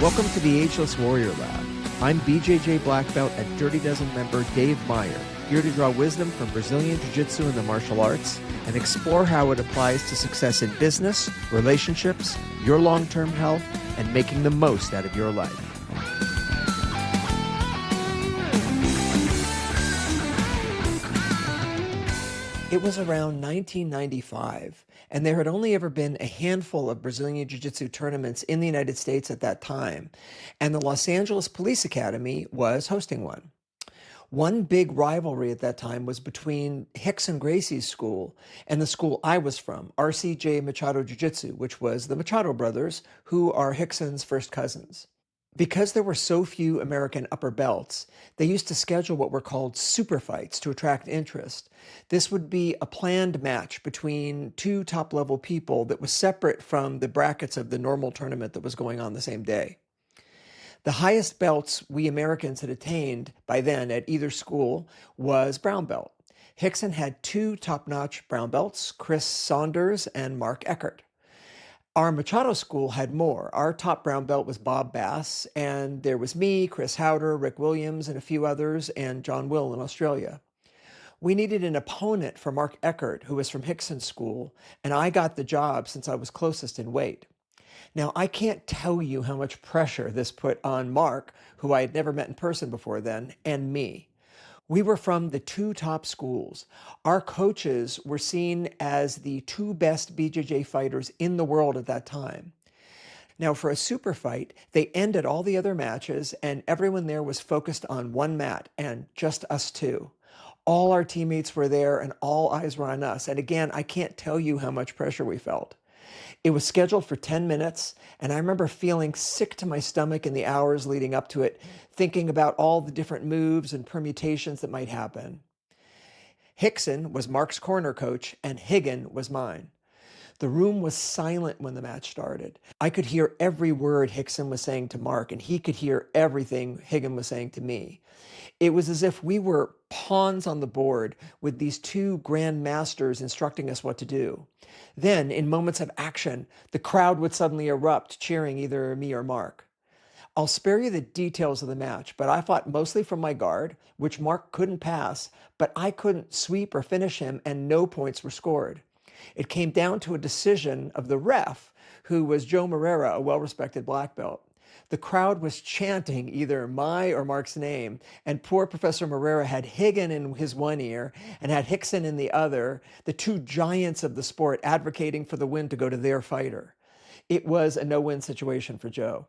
Welcome to the Ageless Warrior Lab. I'm BJJ Black Belt and Dirty Dozen member Dave Meyer, here to draw wisdom from Brazilian Jiu-Jitsu and the martial arts and explore how it applies to success in business, relationships, your long-term health, and making the most out of your life. It was around 1995, and there had only ever been a handful of Brazilian Jiu-Jitsu tournaments in the United States at that time, and the Los Angeles Police Academy was hosting one. One big rivalry at that time was between Rickson Gracie's school and the school I was from, RCJ Machado Jiu-Jitsu, which was the Machado brothers, who are Rickson's first cousins. Because there were so few American upper belts, they used to schedule what were called super fights to attract interest. This would be a planned match between two top-level people that was separate from the brackets of the normal tournament that was going on the same day. The highest belts we Americans had attained by then at either school was brown belt. Rickson had two top-notch brown belts, Chris Saunders and Mark Eckert. Our Machado school had more. Our top brown belt was Bob Bass, and there was me, Chris Howder, Rick Williams, and a few others, and John Will in Australia. We needed an opponent for Mark Eckert, who was from Rickson's school, and I got the job since I was closest in weight. Now, I can't tell you how much pressure this put on Mark, who I had never met in person before then, and me. We were from the two top schools. Our coaches were seen as the two best BJJ fighters in the world at that time. Now, for a super fight, they ended all the other matches, and everyone there was focused on one mat, and just us two. All our teammates were there, and all eyes were on us. And again, I can't tell you how much pressure we felt. It was scheduled for 10 minutes, and I remember feeling sick to my stomach in the hours leading up to it, thinking about all the different moves and permutations that might happen. Rickson was Mark's corner coach, and Higgin was mine. The room was silent when the match started. I could hear every word Rickson was saying to Mark, and he could hear everything Higgin was saying to me. It was as if we were pawns on the board with these two grand masters instructing us what to do. Then, in moments of action, the crowd would suddenly erupt, cheering either me or Mark. I'll spare you the details of the match, but I fought mostly from my guard, which Mark couldn't pass, but I couldn't sweep or finish him, and no points were scored. It came down to a decision of the ref, who was Joe Moreira, a well-respected black belt. The crowd was chanting either my or Mark's name, and poor Professor Moreira had Higgin in his one ear and had Rickson in the other, the two giants of the sport advocating for the win to go to their fighter. It was a no-win situation for Joe.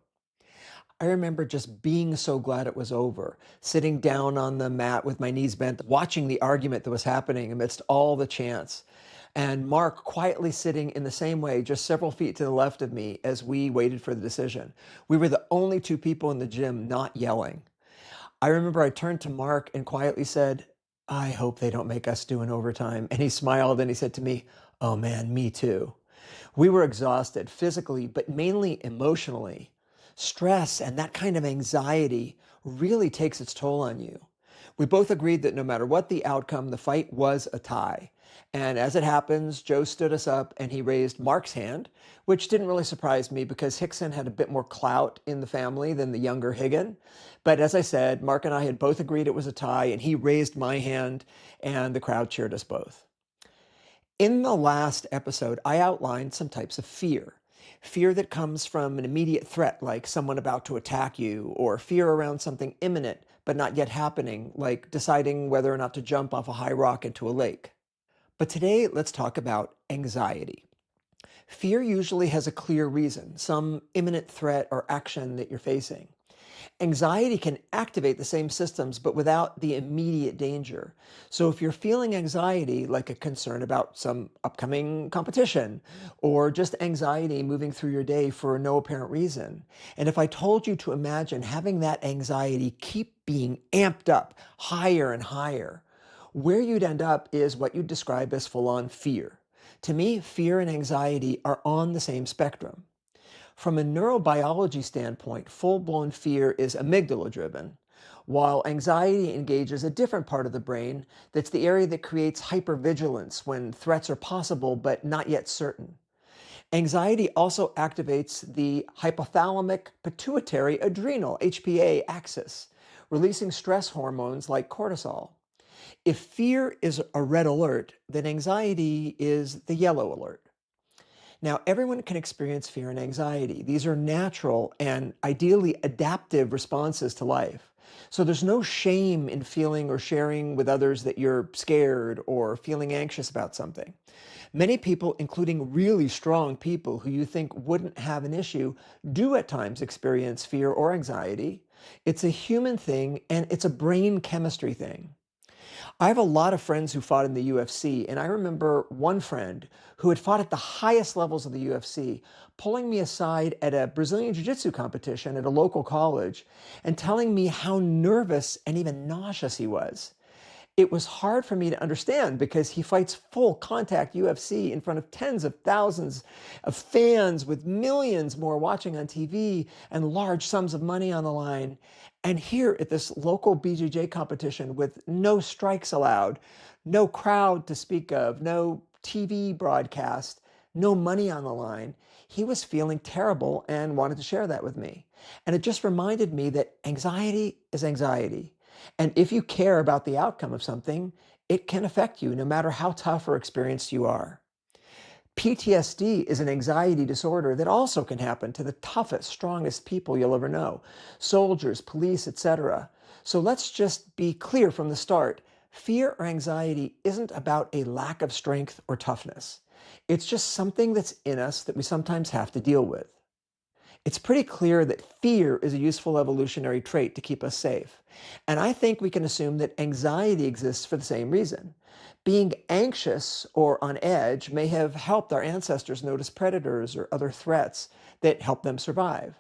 I remember just being so glad it was over, sitting down on the mat with my knees bent, watching the argument that was happening amidst all the chants, and Mark quietly sitting in the same way, just several feet to the left of me as we waited for the decision. We were the only two people in the gym not yelling. I remember I turned to Mark and quietly said, "I hope they don't make us do an overtime." And he smiled and he said to me, "Oh man, me too." We were exhausted physically, but mainly emotionally. Stress and that kind of anxiety really takes its toll on you. We both agreed that no matter what the outcome, the fight was a tie. And as it happens, Joe stood us up and he raised Mark's hand, which didn't really surprise me because Rickson had a bit more clout in the family than the younger Higgin. But as I said, Mark and I had both agreed it was a tie, and he raised my hand and the crowd cheered us both. In the last episode, I outlined some types of fear. Fear that comes from an immediate threat, like someone about to attack you, or fear around something imminent but not yet happening, like deciding whether or not to jump off a high rock into a lake. But today, let's talk about anxiety. Fear usually has a clear reason, some imminent threat or action that you're facing. Anxiety can activate the same systems, but without the immediate danger. So if you're feeling anxiety, like a concern about some upcoming competition, or just anxiety moving through your day for no apparent reason, and if I told you to imagine having that anxiety keep being amped up higher and higher, where you'd end up is what you'd describe as full-on fear. To me, fear and anxiety are on the same spectrum. From a neurobiology standpoint, full-blown fear is amygdala-driven, while anxiety engages a different part of the brain that's the area that creates hypervigilance when threats are possible but not yet certain. Anxiety also activates the hypothalamic pituitary adrenal HPA axis, releasing stress hormones like cortisol. If fear is a red alert, then anxiety is the yellow alert. Now, everyone can experience fear and anxiety. These are natural and ideally adaptive responses to life. So there's no shame in feeling or sharing with others that you're scared or feeling anxious about something. Many people, including really strong people who you think wouldn't have an issue, do at times experience fear or anxiety. It's a human thing and it's a brain chemistry thing. I have a lot of friends who fought in the UFC, and I remember one friend who had fought at the highest levels of the UFC pulling me aside at a Brazilian Jiu-Jitsu competition at a local college and telling me how nervous and even nauseous he was. It was hard for me to understand because he fights full contact UFC in front of tens of thousands of fans with millions more watching on TV and large sums of money on the line. And here at this local BJJ competition with no strikes allowed, no crowd to speak of, no TV broadcast, no money on the line, he was feeling terrible and wanted to share that with me. And it just reminded me that anxiety is anxiety. And if you care about the outcome of something, it can affect you no matter how tough or experienced you are. PTSD is an anxiety disorder that also can happen to the toughest, strongest people you'll ever know, soldiers, police, etc. So let's just be clear from the start. Fear or anxiety isn't about a lack of strength or toughness. It's just something that's in us that we sometimes have to deal with. It's pretty clear that fear is a useful evolutionary trait to keep us safe. And I think we can assume that anxiety exists for the same reason. Being anxious or on edge may have helped our ancestors notice predators or other threats that help them survive.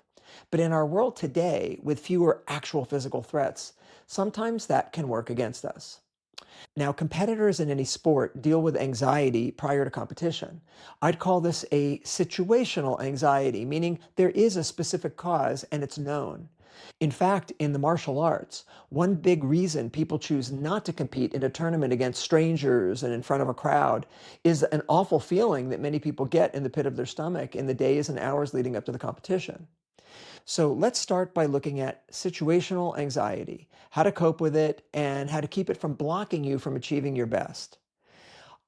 But in our world today, with fewer actual physical threats, sometimes that can work against us. Now, competitors in any sport deal with anxiety prior to competition. I'd call this a situational anxiety, meaning there is a specific cause and it's known. In fact, in the martial arts, one big reason people choose not to compete in a tournament against strangers and in front of a crowd is an awful feeling that many people get in the pit of their stomach in the days and hours leading up to the competition. So let's start by looking at situational anxiety, how to cope with it, and how to keep it from blocking you from achieving your best.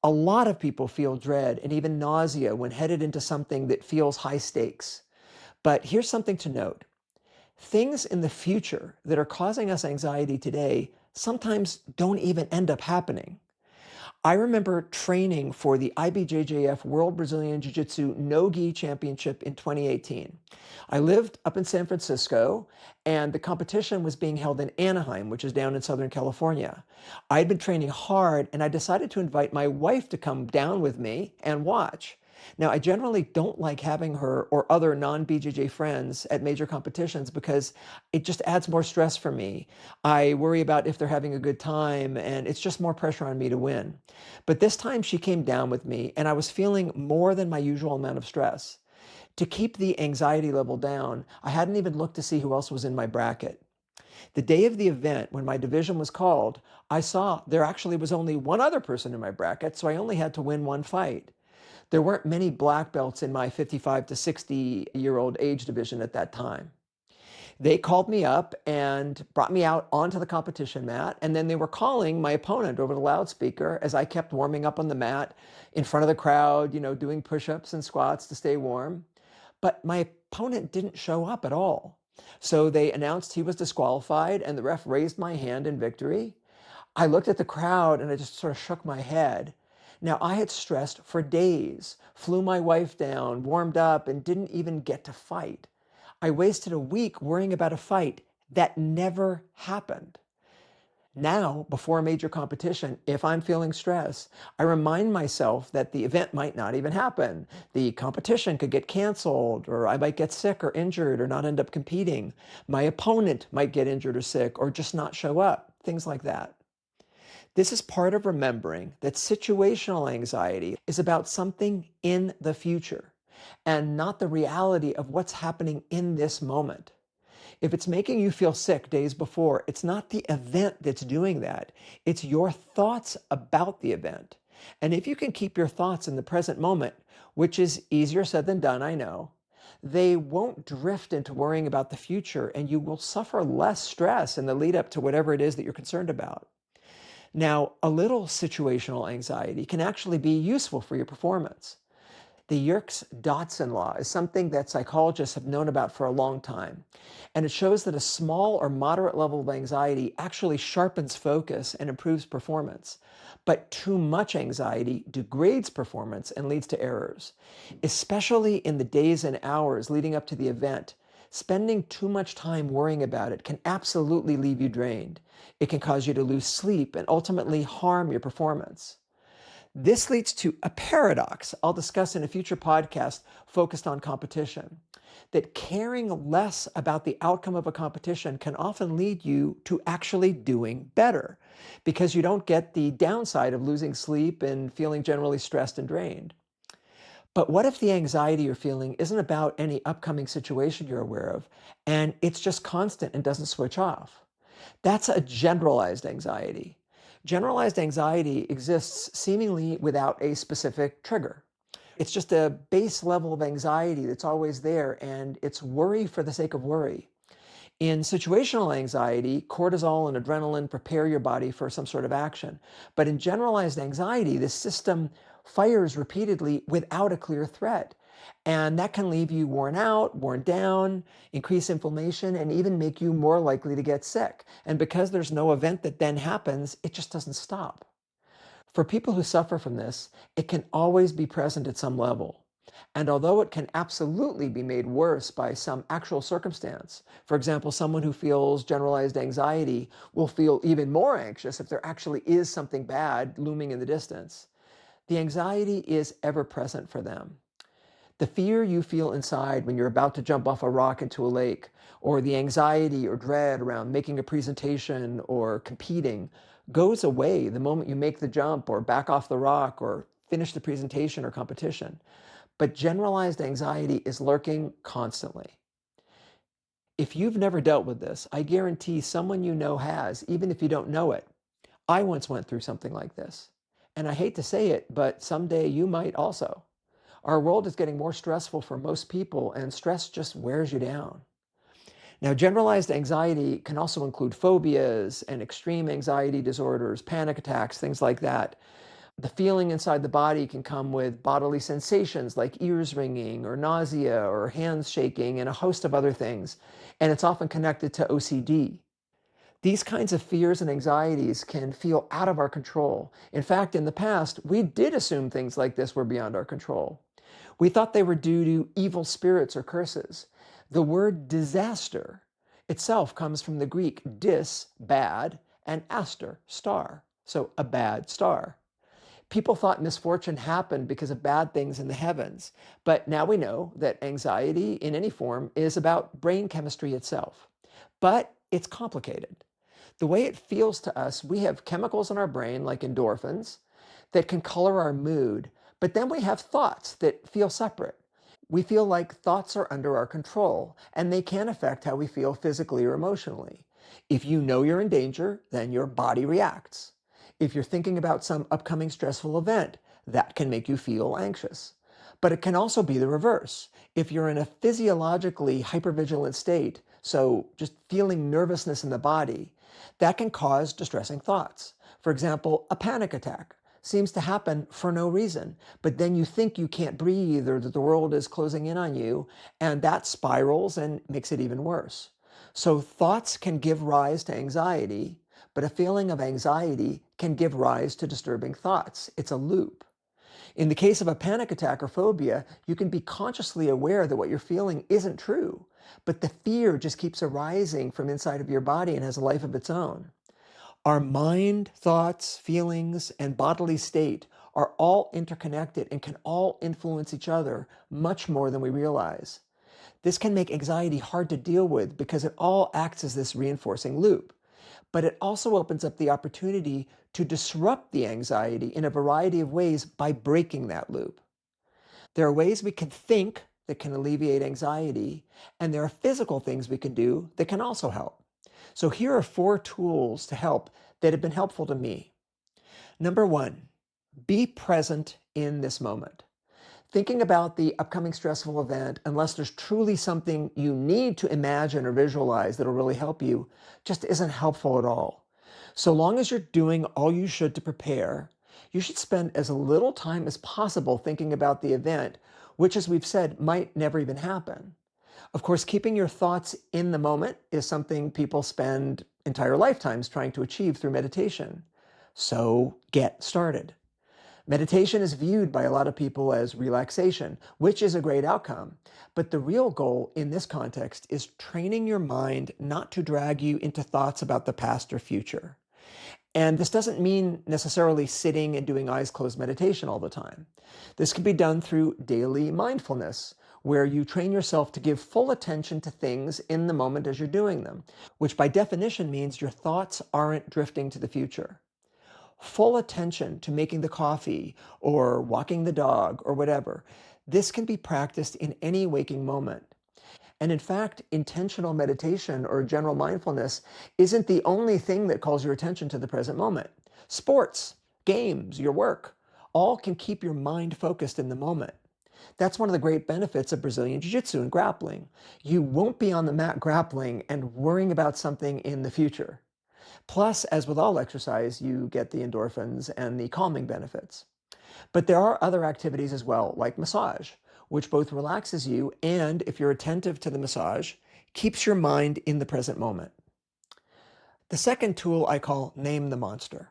A lot of people feel dread and even nausea when headed into something that feels high stakes. But here's something to note. Things in the future that are causing us anxiety today sometimes don't even end up happening. I remember training for the IBJJF World Brazilian Jiu-Jitsu No-Gi Championship in 2018. I lived up in San Francisco, and the competition was being held in Anaheim, which is down in Southern California. I had been training hard, and I decided to invite my wife to come down with me and watch. Now, I generally don't like having her or other non-BJJ friends at major competitions because it just adds more stress for me. I worry about if they're having a good time, and it's just more pressure on me to win. But this time she came down with me, and I was feeling more than my usual amount of stress. To keep the anxiety level down, I hadn't even looked to see who else was in my bracket. The day of the event, when my division was called, I saw there actually was only one other person in my bracket, so I only had to win one fight. There weren't many black belts in my 55 to 60-year-old age division at that time. They called me up and brought me out onto the competition mat, and then they were calling my opponent over the loudspeaker as I kept warming up on the mat in front of the crowd, doing push-ups and squats to stay warm. But my opponent didn't show up at all. So they announced he was disqualified, and the ref raised my hand in victory. I looked at the crowd and I just sort of shook my head. Now, I had stressed for days, flew my wife down, warmed up, and didn't even get to fight. I wasted a week worrying about a fight that never happened. Now, before a major competition, if I'm feeling stress, I remind myself that the event might not even happen. The competition could get canceled, or I might get sick or injured or not end up competing. My opponent might get injured or sick or just not show up, things like that. This is part of remembering that situational anxiety is about something in the future and not the reality of what's happening in this moment. If it's making you feel sick days before, it's not the event that's doing that. It's your thoughts about the event. And if you can keep your thoughts in the present moment, which is easier said than done, I know, they won't drift into worrying about the future and you will suffer less stress in the lead up to whatever it is that you're concerned about. Now, a little situational anxiety can actually be useful for your performance. The Yerkes-Dodson law is something that psychologists have known about for a long time, and it shows that a small or moderate level of anxiety actually sharpens focus and improves performance. But too much anxiety degrades performance and leads to errors. Especially in the days and hours leading up to the event, spending too much time worrying about it can absolutely leave you drained. It can cause you to lose sleep and ultimately harm your performance. This leads to a paradox I'll discuss in a future podcast focused on competition. That caring less about the outcome of a competition can often lead you to actually doing better because you don't get the downside of losing sleep and feeling generally stressed and drained. But what if the anxiety you're feeling isn't about any upcoming situation you're aware of and it's just constant and doesn't switch off? That's a generalized anxiety. Generalized anxiety exists seemingly without a specific trigger. It's just a base level of anxiety that's always there, and it's worry for the sake of worry. In situational anxiety, cortisol and adrenaline prepare your body for some sort of action. But in generalized anxiety, the system fires repeatedly without a clear threat. And that can leave you worn out, worn down, increase inflammation, and even make you more likely to get sick. And because there's no event that then happens, it just doesn't stop. For people who suffer from this, it can always be present at some level. And although it can absolutely be made worse by some actual circumstance, for example, someone who feels generalized anxiety will feel even more anxious if there actually is something bad looming in the distance. The anxiety is ever present for them. The fear you feel inside when you're about to jump off a rock into a lake, or the anxiety or dread around making a presentation or competing, goes away the moment you make the jump or back off the rock or finish the presentation or competition. But generalized anxiety is lurking constantly. If you've never dealt with this, I guarantee someone you know has, even if you don't know it. I once went through something like this. And I hate to say it, but someday you might also. Our world is getting more stressful for most people, and stress just wears you down. Now, generalized anxiety can also include phobias and extreme anxiety disorders, panic attacks, things like that. The feeling inside the body can come with bodily sensations like ears ringing or nausea or hands shaking and a host of other things. And it's often connected to OCD. These kinds of fears and anxieties can feel out of our control. In fact, in the past, we did assume things like this were beyond our control. We thought they were due to evil spirits or curses. The word disaster itself comes from the Greek dis, bad, and aster, star. So a bad star. People thought misfortune happened because of bad things in the heavens. But now we know that anxiety in any form is about brain chemistry itself. But it's complicated. The way it feels to us, we have chemicals in our brain like endorphins that can color our mood, but then we have thoughts that feel separate. We feel like thoughts are under our control, and they can affect how we feel physically or emotionally. If you know you're in danger, then your body reacts. If you're thinking about some upcoming stressful event, that can make you feel anxious. But it can also be the reverse. If you're in a physiologically hypervigilant state, so just feeling nervousness in the body, that can cause distressing thoughts. For example, a panic attack seems to happen for no reason, but then you think you can't breathe or that the world is closing in on you, and that spirals and makes it even worse. So thoughts can give rise to anxiety, but a feeling of anxiety can give rise to disturbing thoughts. It's a loop. In the case of a panic attack or phobia, you can be consciously aware that what you're feeling isn't true, but the fear just keeps arising from inside of your body and has a life of its own. Our mind, thoughts, feelings, and bodily state are all interconnected and can all influence each other much more than we realize. This can make anxiety hard to deal with because it all acts as this reinforcing loop. But it also opens up the opportunity to disrupt the anxiety in a variety of ways by breaking that loop. There are ways we can think that can alleviate anxiety, and there are physical things we can do that can also help. So here are 4 tools to help that have been helpful to me. Number 1, Be present in this moment. Thinking about the upcoming stressful event, unless there's truly something you need to imagine or visualize that'll really help you, just isn't helpful at all. So long as you're doing all you should to prepare, you should spend as little time as possible thinking about the event, which, as we've said, might never even happen. Of course, keeping your thoughts in the moment is something people spend entire lifetimes trying to achieve through meditation. So get started. Meditation is viewed by a lot of people as relaxation, which is a great outcome. But the real goal in this context is training your mind not to drag you into thoughts about the past or future. And this doesn't mean necessarily sitting and doing eyes closed meditation all the time. This can be done through daily mindfulness, where you train yourself to give full attention to things in the moment as you're doing them, which by definition means your thoughts aren't drifting to the future. Full attention to making the coffee or walking the dog or whatever. This can be practiced in any waking moment. And in fact, intentional meditation or general mindfulness isn't the only thing that calls your attention to the present moment. Sports, games, your work, all can keep your mind focused in the moment. That's one of the great benefits of Brazilian Jiu-Jitsu and grappling. You won't be on the mat grappling and worrying about something in the future. Plus, as with all exercise, you get the endorphins and the calming benefits. But there are other activities as well, like massage, which both relaxes you and, if you're attentive to the massage, keeps your mind in the present moment. The second tool I call Name the Monster.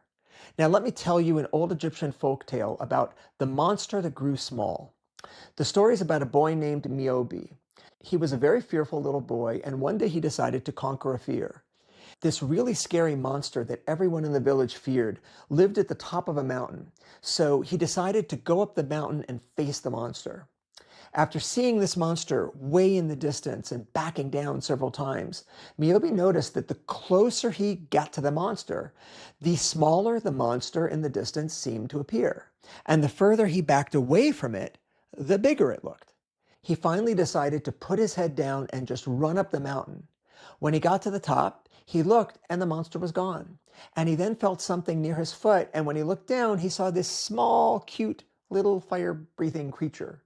Now, let me tell you an old Egyptian folk tale about the monster that grew small. The story is about a boy named Niobe. He was a very fearful little boy, and one day he decided to conquer a fear. This really scary monster that everyone in the village feared lived at the top of a mountain, so he decided to go up the mountain and face the monster. After seeing this monster way in the distance and backing down several times, Miyobi noticed that the closer he got to the monster, the smaller the monster in the distance seemed to appear. And the further he backed away from it, the bigger it looked. He finally decided to put his head down and just run up the mountain. When he got to the top, he looked and the monster was gone. And he then felt something near his foot, and when he looked down, he saw this small, cute, little fire-breathing creature.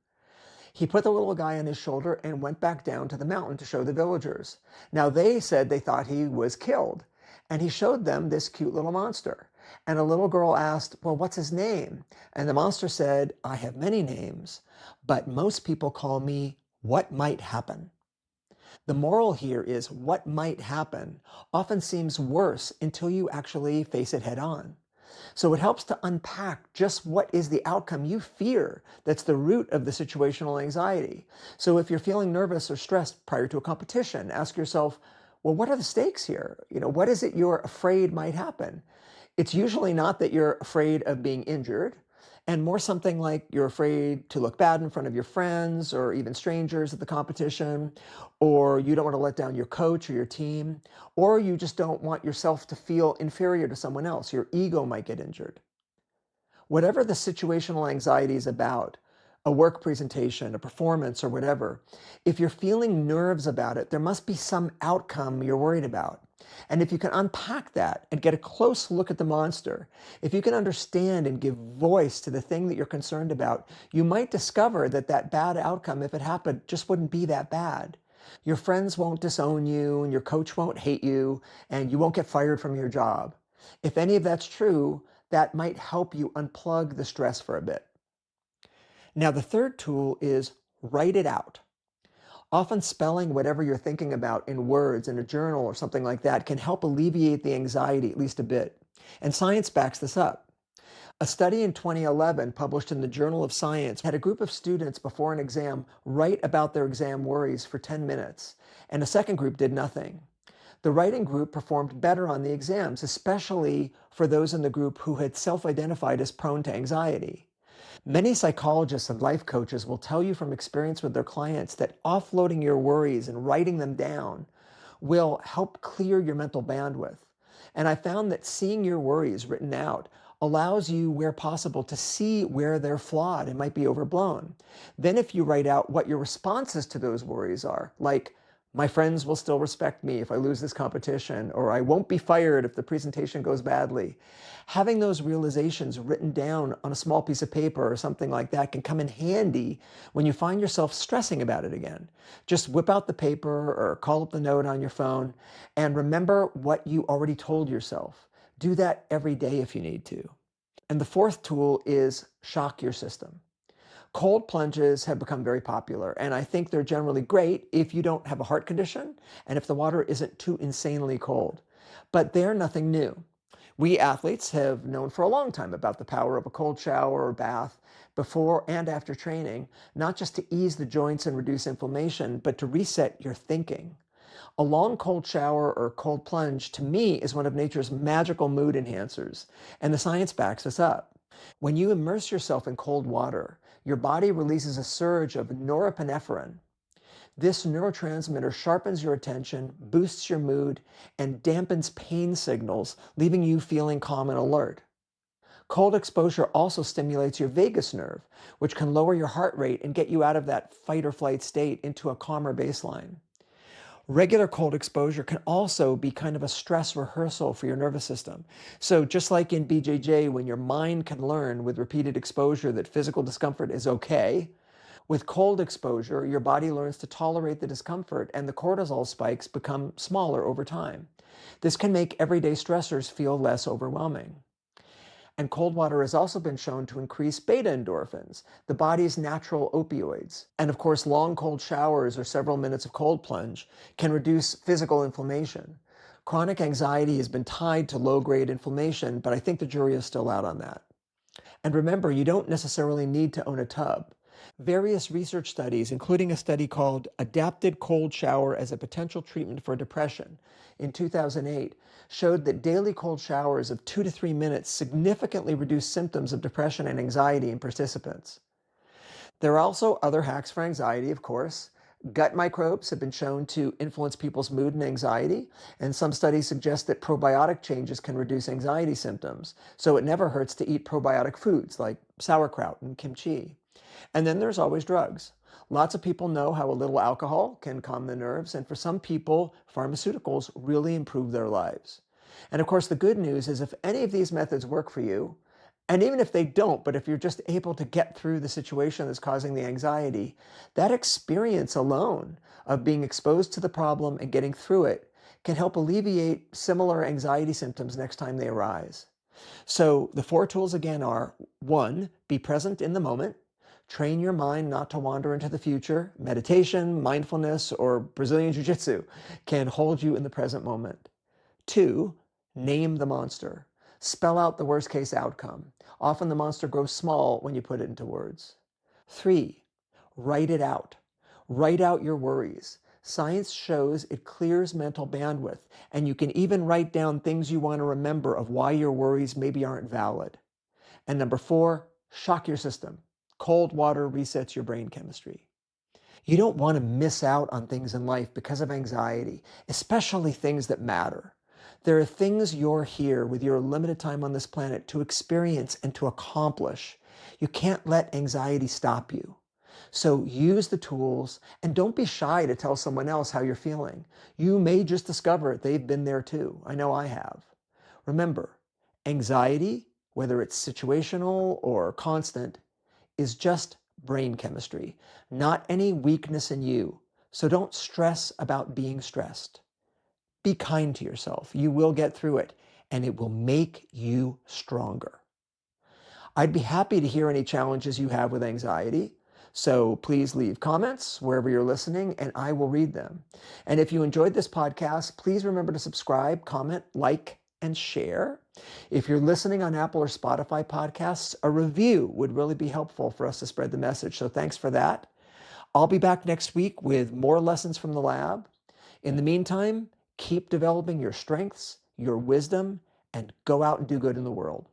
He put the little guy on his shoulder and went back down to the mountain to show the villagers. Now they said they thought he was killed, and he showed them this cute little monster. And a little girl asked, well, what's his name? And the monster said, I have many names, but most people call me What Might Happen. The moral here is what might happen often seems worse until you actually face it head on. So it helps to unpack just what is the outcome you fear that's the root of the situational anxiety. So if you're feeling nervous or stressed prior to a competition, ask yourself, well, what are the stakes here? What is it you're afraid might happen? It's usually not that you're afraid of being injured, and more something like you're afraid to look bad in front of your friends or even strangers at the competition, or you don't want to let down your coach or your team, or you just don't want yourself to feel inferior to someone else. Your ego might get injured. Whatever the situational anxiety is about, a work presentation, a performance, or whatever, if you're feeling nerves about it, there must be some outcome you're worried about. And if you can unpack that and get a close look at the monster, if you can understand and give voice to the thing that you're concerned about, you might discover that that bad outcome, if it happened, just wouldn't be that bad. Your friends won't disown you, and your coach won't hate you, and you won't get fired from your job. If any of that's true, that might help you unplug the stress for a bit. Now, the third tool is write it out. Often spelling whatever you're thinking about in words in a journal or something like that can help alleviate the anxiety at least a bit. And science backs this up. A study in 2011 published in the Journal of Science had a group of students before an exam write about their exam worries for 10 minutes, and a second group did nothing. The writing group performed better on the exams, especially for those in the group who had self-identified as prone to anxiety. Many psychologists and life coaches will tell you from experience with their clients that offloading your worries and writing them down will help clear your mental bandwidth. And I found that seeing your worries written out allows you, where possible, to see where they're flawed and might be overblown. Then if you write out what your responses to those worries are, like, My friends will still respect me if I lose this competition, or I won't be fired if the presentation goes badly. Having those realizations written down on a small piece of paper or something like that can come in handy when you find yourself stressing about it again. Just whip out the paper or call up the note on your phone and remember what you already told yourself. Do that every day if you need to. And the fourth tool is shock your system. Cold plunges have become very popular, and I think they're generally great if you don't have a heart condition and if the water isn't too insanely cold. But they're nothing new. We athletes have known for a long time about the power of a cold shower or bath before and after training, not just to ease the joints and reduce inflammation, but to reset your thinking. A long cold shower or cold plunge, to me, is one of nature's magical mood enhancers, and the science backs us up. When you immerse yourself in cold water, your body releases a surge of norepinephrine. This neurotransmitter sharpens your attention, boosts your mood, and dampens pain signals, leaving you feeling calm and alert. Cold exposure also stimulates your vagus nerve, which can lower your heart rate and get you out of that fight or flight state into a calmer baseline. Regular cold exposure can also be kind of a stress rehearsal for your nervous system. So just like in BJJ, when your mind can learn with repeated exposure that physical discomfort is okay, with cold exposure, your body learns to tolerate the discomfort and the cortisol spikes become smaller over time. This can make everyday stressors feel less overwhelming. And cold water has also been shown to increase beta endorphins, the body's natural opioids. And of course, long cold showers or several minutes of cold plunge can reduce physical inflammation. Chronic anxiety has been tied to low-grade inflammation, but I think the jury is still out on that. And remember, you don't necessarily need to own a tub. Various research studies, including a study called Adapted Cold Shower as a Potential Treatment for Depression in 2008, showed that daily cold showers of 2 to 3 minutes significantly reduced symptoms of depression and anxiety in participants. There are also other hacks for anxiety, of course. Gut microbes have been shown to influence people's mood and anxiety, and some studies suggest that probiotic changes can reduce anxiety symptoms, so it never hurts to eat probiotic foods like sauerkraut and kimchi. And then there's always drugs. Lots of people know how a little alcohol can calm the nerves, and for some people, pharmaceuticals really improve their lives. And of course, the good news is if any of these methods work for you, and even if they don't, but if you're just able to get through the situation that's causing the anxiety, that experience alone of being exposed to the problem and getting through it can help alleviate similar anxiety symptoms next time they arise. So the four tools again are: one, be present in the moment. Train your mind not to wander into the future. Meditation, mindfulness, or Brazilian Jiu-Jitsu can hold you in the present moment. Two, name the monster. Spell out the worst case outcome. Often the monster grows small when you put it into words. Three, write it out. Write out your worries. Science shows it clears mental bandwidth, and you can even write down things you want to remember of why your worries maybe aren't valid. And number four, shock your system. Cold water resets your brain chemistry. You don't want to miss out on things in life because of anxiety, especially things that matter. There are things you're here with your limited time on this planet to experience and to accomplish. You can't let anxiety stop you. So use the tools and don't be shy to tell someone else how you're feeling. You may just discover they've been there too. I know I have. Remember, anxiety, whether it's situational or constant, is just brain chemistry, not any weakness in you. So don't stress about being stressed. Be kind to yourself. You will get through it, and it will make you stronger. I'd be happy to hear any challenges you have with anxiety. So please leave comments wherever you're listening, and I will read them. And if you enjoyed this podcast, please remember to subscribe, comment, like, and share. If you're listening on Apple or Spotify podcasts, a review would really be helpful for us to spread the message. So thanks for that. I'll be back next week with more lessons from the lab. In the meantime, keep developing your strengths, your wisdom, and go out and do good in the world.